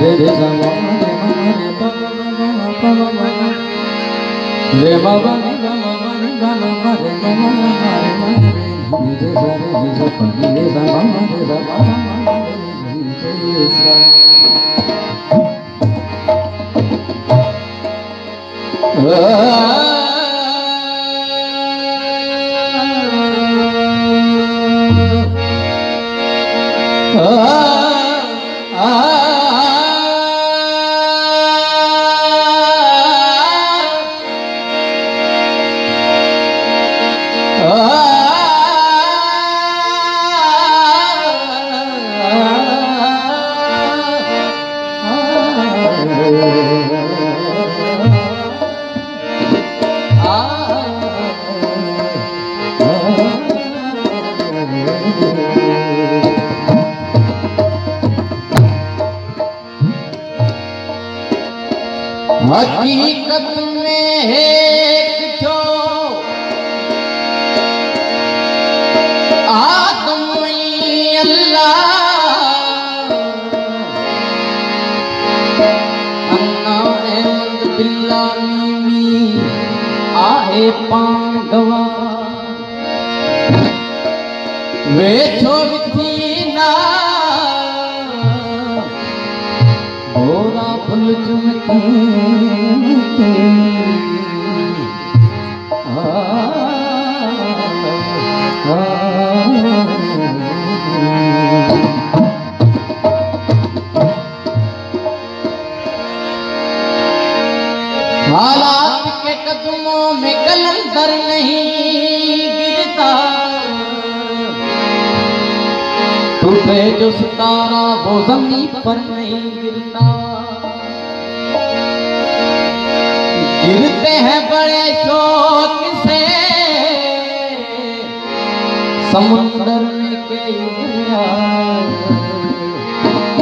रे रे सा मा रे मा रे मा रे मा रे मा रे मा रे रे हकीकत में एक जो आदम अल्लाह अन्ना अहमद बिल्ला मीमी आहे पांडवा वे छो विथी ना गोरा फुल चुमकी हालात के कदमों में कलंदर नहीं गिरता टूटे जो सितारा वो जमीन पर नहीं गिरता गिरते हैं बड़े शौक से समुंदर में कई दरिया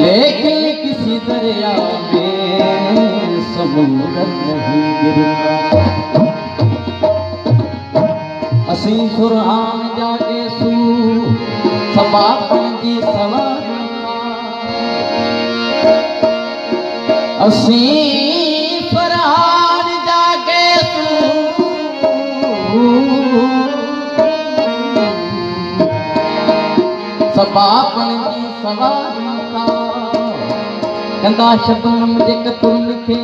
लेकिन किसी दरिया में समुंदर नहीं गिरता असी सुरहान जागे सू सबापन जी सवार असी सुरहान जागे सू सबापन जी सवार कंदा शबनम जे कतुर लिखे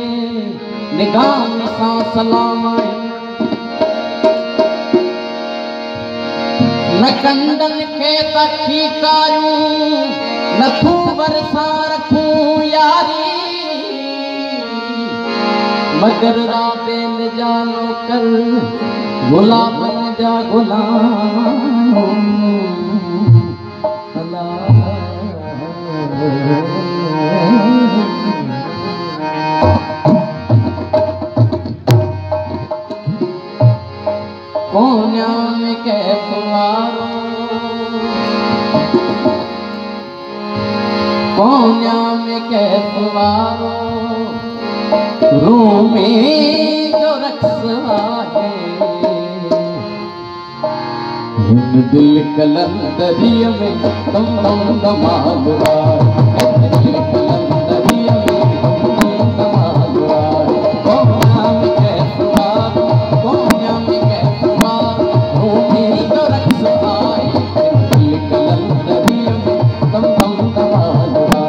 निगाह सां सलाम न कंदन के तखी कायूं न तू वरसा रखूं यारी मगर राबे न जानो कर गुलाबन जा गुलाम कोन्या में कैफवारो कोन्या में कैफवारो रूमी जो रखवा है दिल कलंदरिया में दम दम दमालवा दिल कलंदरिया में दम दम दमालवा कोन्या में कैफवारो कोन्या में कैफवारो रूमी जो रखवा है दिल कलंदरिया में दम दम दमालवा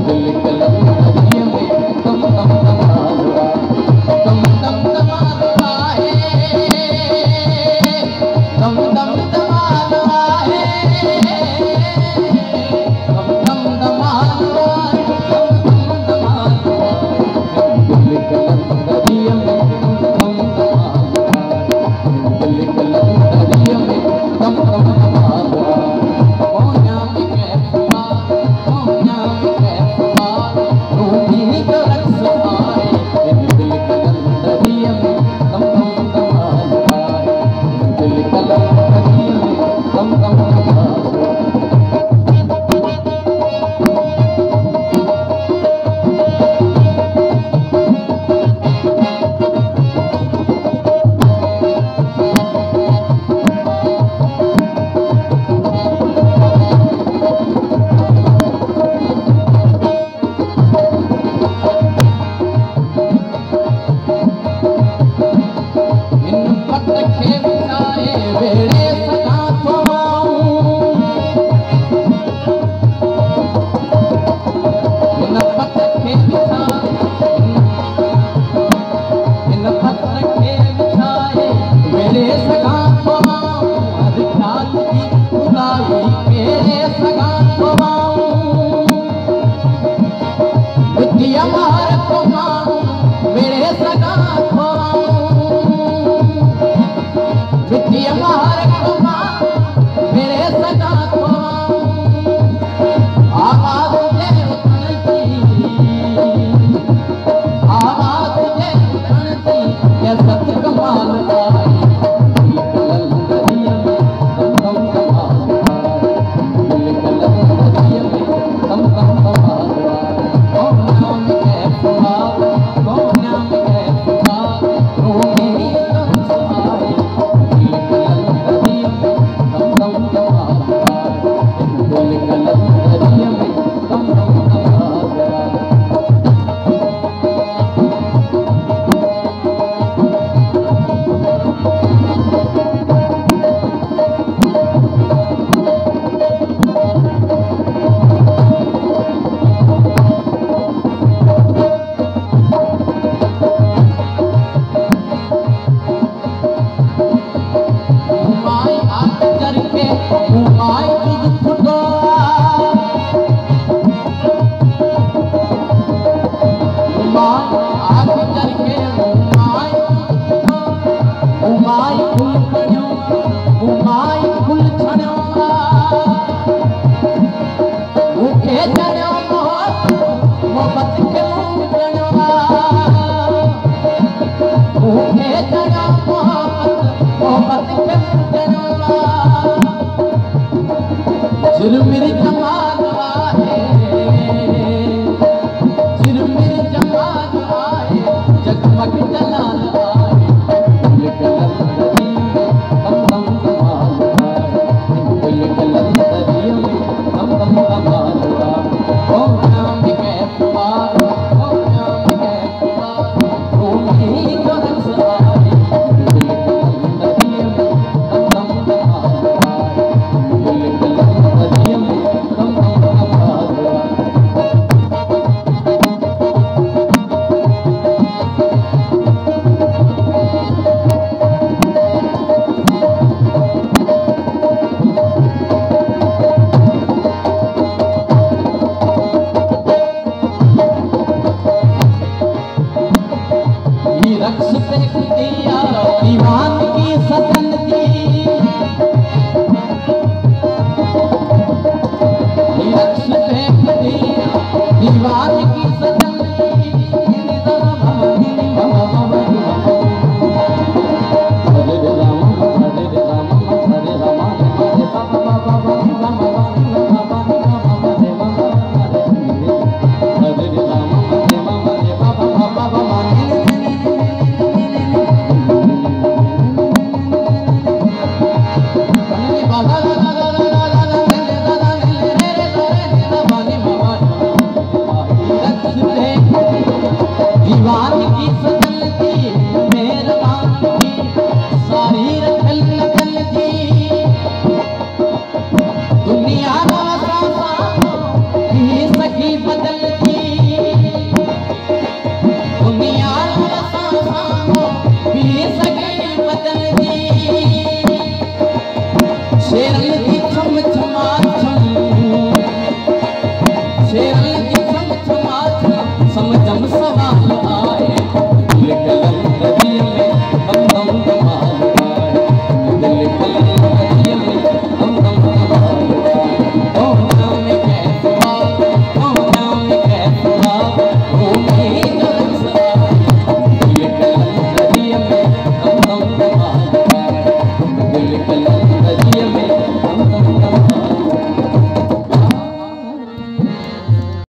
दिल कलंदरिया में दम दम दमालवा दम दम दमालवा है दम दम दमालवा है दम दम सत कमाल आई दिल कलंदरिया में दम दम कमाल आई दिल कलंदरिया में दम दम कमाल आई कौन नाम के फुहार कौन नाम के फुहार रोनी तंस आई दिल कलंदरिया में दम दम कमाल आई दिल कलंदरिया में दम दम कमाल आई मेरी कमा